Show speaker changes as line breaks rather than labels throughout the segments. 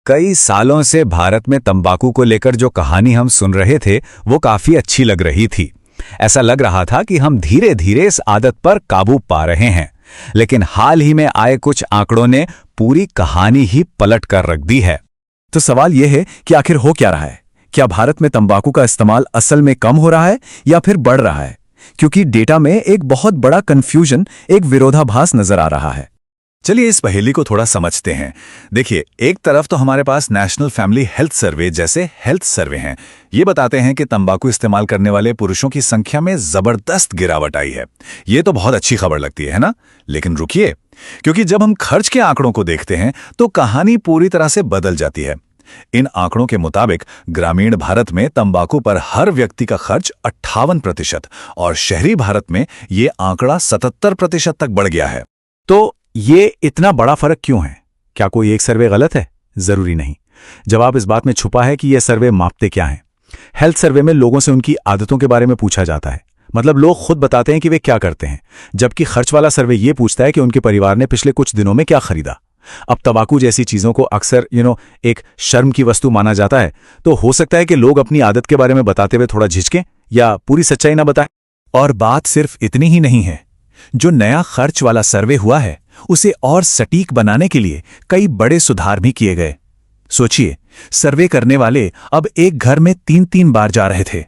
कई सालों से भारत में तंबाकू को लेकर जो कहानी हम सुन रहे थे वो काफी अच्छी लग रही थी। ऐसा लग रहा था कि हम धीरे धीरे इस आदत पर काबू पा रहे हैं, लेकिन हाल ही में आए कुछ आंकड़ों ने पूरी कहानी ही पलट कर रख दी है।
तो सवाल यह है कि आखिर हो क्या रहा है? क्या भारत में तंबाकू का इस्तेमाल असल में कम हो रहा है या फिर बढ़ रहा है? क्योंकि डेटा में एक बहुत बड़ा कंफ्यूजन, एक विरोधाभास नजर आ रहा है।
चलिए इस पहेली को थोड़ा समझते हैं। देखिए, एक तरफ तो हमारे पास नेशनल फैमिली हेल्थ सर्वे जैसे हेल्थ सर्वे हैं। ये बताते हैं कि तंबाकू इस्तेमाल करने वाले पुरुषों की संख्या में जबरदस्त गिरावट आई है। ये तो बहुत अच्छी खबर लगती है ना? लेकिन रुकिए, क्योंकि जब हम खर्च के आंकड़ों को देखते हैं तो कहानी पूरी तरह से बदल जाती है। इन आंकड़ों के मुताबिक ग्रामीण भारत में तंबाकू पर हर व्यक्ति का खर्च 58% और शहरी भारत में ये आंकड़ा 77% तक बढ़ गया है।
तो ये इतना बड़ा फर्क क्यों है? क्या कोई एक सर्वे गलत है? जरूरी नहीं। जवाब इस बात में छुपा है कि यह सर्वे मापते क्या है। हेल्थ सर्वे में लोगों से उनकी आदतों के बारे में पूछा जाता है, मतलब लोग खुद बताते हैं कि वे क्या करते हैं, जबकि खर्च वाला सर्वे ये पूछता है कि उनके परिवार ने पिछले कुछ दिनों में क्या खरीदा। अब तंबाकू जैसी चीजों को अक्सर एक शर्म की वस्तु माना जाता है, तो हो सकता है कि लोग अपनी आदत के बारे में बताते हुए थोड़ा झिझकें या पूरी सच्चाई ना बताएं।
और बात सिर्फ इतनी ही नहीं है। जो नया खर्च वाला सर्वे हुआ है उसे और सटीक बनाने के लिए कई बड़े सुधार भी किए गए। सोचिए, सर्वे करने वाले अब एक घर में 3-3 बार जा रहे थे।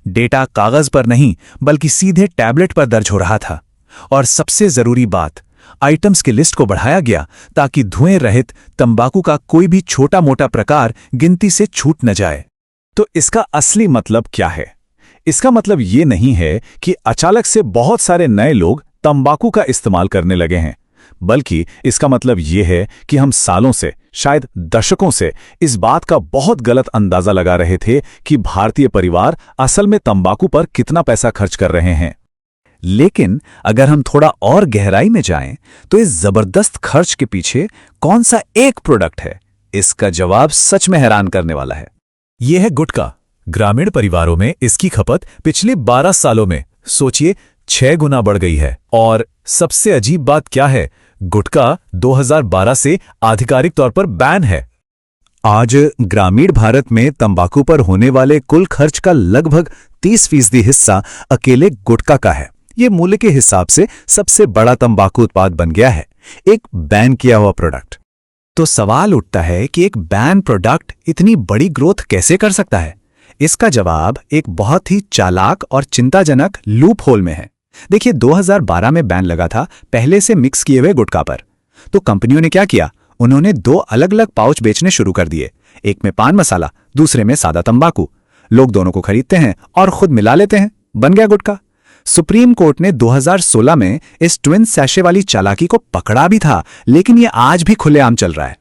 डेटा कागज पर नहीं बल्कि सीधे टैबलेट पर दर्ज हो रहा था। और सबसे जरूरी बात, आइटम्स की लिस्ट को बढ़ाया गया ताकि धुएं रहित तंबाकू का कोई भी छोटा मोटा प्रकार गिनती से छूट न जाए।
तो इसका असली मतलब क्या है? इसका मतलब ये नहीं है कि अचानक से बहुत सारे नए लोग तंबाकू का इस्तेमाल करने लगे हैं, बल्कि इसका मतलब ये है कि हम सालों से, शायद दशकों से इस बात का बहुत गलत अंदाजा लगा रहे थे कि भारतीय परिवार असल में तंबाकू पर कितना पैसा खर्च कर रहे हैं।
लेकिन अगर हम थोड़ा और गहराई में जाएं, तो इस जबरदस्त खर्च के पीछे कौन सा एक प्रोडक्ट है, इसका जवाब सच में हैरान करने वाला है।
यह है गुटखा। ग्रामीण परिवारों में इसकी खपत पिछले 12 सालों में, सोचिए, 6 गुना बढ़ गई है। और सबसे अजीब बात क्या है, गुटखा 2012 से आधिकारिक तौर पर बैन है।
आज ग्रामीण भारत में तंबाकू पर होने वाले कुल खर्च का लगभग 30% हिस्सा अकेले गुटखा का है। ये मूल्य के हिसाब से सबसे बड़ा तंबाकू उत्पाद बन गया है, एक बैन किया हुआ प्रोडक्ट। तो सवाल उठता है कि एक बैन प्रोडक्ट इतनी बड़ी ग्रोथ कैसे कर सकता है? इसका जवाब एक बहुत ही चालाक और चिंताजनक लूप होल में है। देखिए, 2012 में बैन लगा था पहले से मिक्स किए हुए गुटखा पर। तो कंपनियों ने क्या किया? उन्होंने 2 अलग अलग पाउच बेचने शुरू कर दिए, एक में पान मसाला, दूसरे में सादा तंबाकू। लोग दोनों को खरीदते हैं और खुद मिला लेते हैं, बन गया गुटखा। सुप्रीम कोर्ट ने 2016 में इस ट्विन सैशे वाली चालाकी को पकड़ा भी था, लेकिन यह आज भी खुलेआम चल रहा है।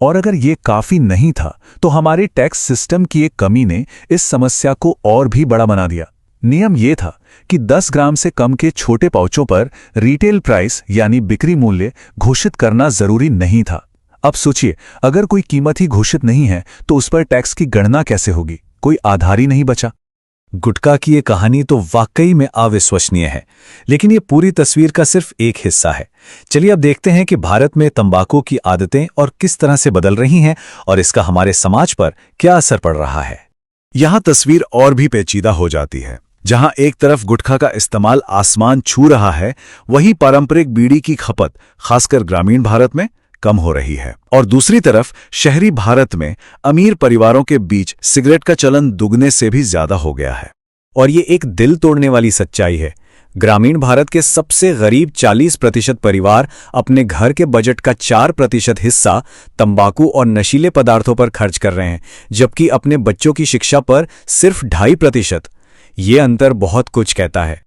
और अगर ये काफी नहीं था तो हमारे टैक्स सिस्टम की एक कमी ने इस समस्या को और भी बड़ा बना दिया। नियम ये था कि 10 ग्राम से कम के छोटे पाउचों पर रिटेल प्राइस यानी बिक्री मूल्य घोषित करना जरूरी नहीं था। अब सोचिए, अगर कोई कीमत ही घोषित नहीं है तो उस पर टैक्स की गणना कैसे होगी? कोई आधार ही नहीं बचा।
गुटखा की ये कहानी तो वाकई में अविश्वसनीय है, लेकिन ये पूरी तस्वीर का सिर्फ एक हिस्सा है। चलिए अब देखते हैं कि भारत में तंबाकू की आदतें और किस तरह से बदल रही हैं और इसका हमारे समाज पर क्या असर पड़ रहा है।
यहां तस्वीर और भी पेचीदा हो जाती है। जहां एक तरफ गुटखा का इस्तेमाल आसमान छू रहा है, वहीं पारंपरिक बीड़ी की खपत, खासकर ग्रामीण भारत में, कम हो रही है। और दूसरी तरफ शहरी भारत में अमीर परिवारों के बीच सिगरेट का चलन दुगने से भी ज्यादा हो गया है।
और ये एक दिल तोड़ने वाली सच्चाई है। ग्रामीण भारत के सबसे गरीब 40% परिवार अपने घर के बजट का 4% हिस्सा तंबाकू और नशीले पदार्थों पर खर्च कर रहे हैं, जबकि अपने बच्चों की शिक्षा पर सिर्फ 2.5%। ये अंतर बहुत कुछ कहता है।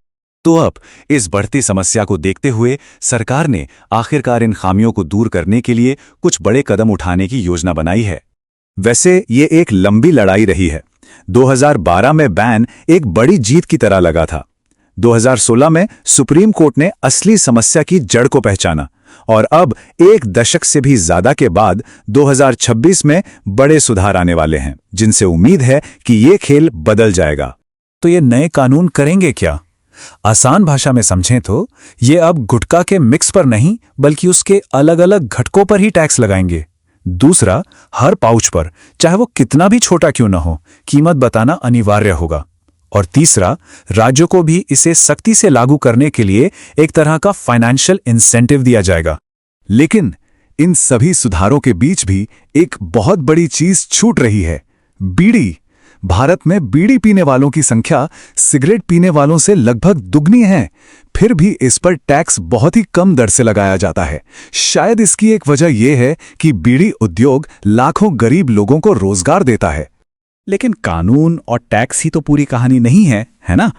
तो अब इस बढ़ती समस्या को देखते हुए सरकार ने आखिरकार इन खामियों को दूर करने के लिए कुछ बड़े कदम उठाने की योजना बनाई है।
वैसे ये एक लंबी लड़ाई रही है। 2012 में बैन एक बड़ी जीत की तरह लगा था। 2016 में सुप्रीम कोर्ट ने असली समस्या की जड़ को पहचाना और अब 1 दशक से भी ज्यादा के बाद 2026 में बड़े सुधार आने वाले हैं, जिनसे उम्मीद है कि ये खेल बदल जाएगा।
तो ये नए कानून करेंगे क्या? आसान भाषा में समझें तो ये अब गुटखा के मिक्स पर नहीं बल्कि उसके अलग अलग घटकों पर ही टैक्स लगाएंगे।
दूसरा, हर पाउच पर, चाहे वो कितना भी छोटा क्यों न हो, कीमत बताना अनिवार्य होगा। और तीसरा, राज्यों को भी इसे सख्ती से लागू करने के लिए एक तरह का फाइनेंशियल इंसेंटिव दिया जाएगा।
लेकिन इन सभी सुधारों के बीच भी एक बहुत बड़ी चीज छूट रही है, बीड़ी। भारत में बीड़ी पीने वालों की संख्या सिगरेट पीने वालों से लगभग दुगनी है, फिर भी इस पर टैक्स बहुत ही कम दर से लगाया जाता है। शायद इसकी एक वजह यह है कि बीड़ी उद्योग लाखों गरीब लोगों को रोजगार देता है।
लेकिन कानून और टैक्स ही तो पूरी कहानी नहीं है ना?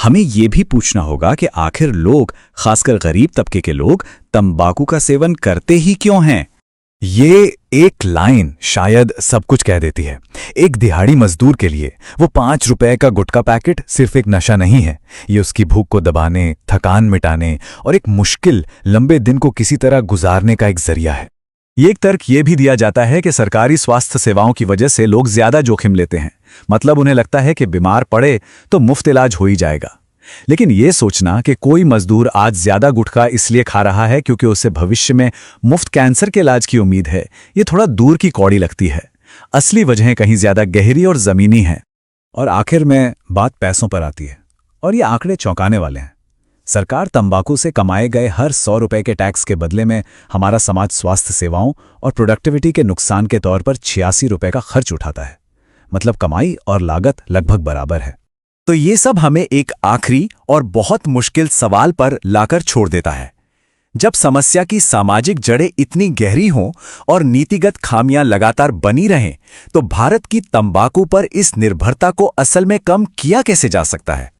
हमें ये भी पूछना होगा कि आखिर लोग, खासकर गरीब तबके के लोग, तंबाकू का सेवन करते ही क्यों हैं?
ये एक लाइन शायद सब कुछ कह देती है। एक दिहाड़ी मजदूर के लिए वो 5 रुपए का गुटखा पैकेट सिर्फ एक नशा नहीं है, ये उसकी भूख को दबाने, थकान मिटाने और एक मुश्किल लंबे दिन को किसी तरह गुजारने का एक जरिया है।
एक तर्क ये भी दिया जाता है कि सरकारी स्वास्थ्य सेवाओं की वजह से लोग ज्यादा जोखिम लेते हैं। मतलब उन्हें लगता है कि बीमार पड़े तो मुफ्त इलाज हो ही जाएगा। लेकिन ये सोचना कि कोई मजदूर आज ज्यादा गुटखा इसलिए खा रहा है क्योंकि उसे भविष्य में मुफ्त कैंसर के इलाज की उम्मीद है, ये थोड़ा दूर की कौड़ी लगती है। असली वजहें कहीं ज्यादा गहरी और जमीनी हैं।
और आखिर में बात पैसों पर आती है, और ये आंकड़े चौंकाने वाले हैं। सरकार तंबाकू से कमाए गए हर 100 रुपए के टैक्स के बदले में हमारा समाज स्वास्थ्य सेवाओं और प्रोडक्टिविटी के नुकसान के तौर पर 86 रुपए का खर्च उठाता है। मतलब कमाई और लागत लगभग बराबर है।
तो ये सब हमें एक आखिरी और बहुत मुश्किल सवाल पर लाकर छोड़ देता है। जब समस्या की सामाजिक जड़ें इतनी गहरी हों और नीतिगत खामियां लगातार बनी रहें, तो भारत की तंबाकू पर इस निर्भरता को असल में कम किया कैसे जा सकता है?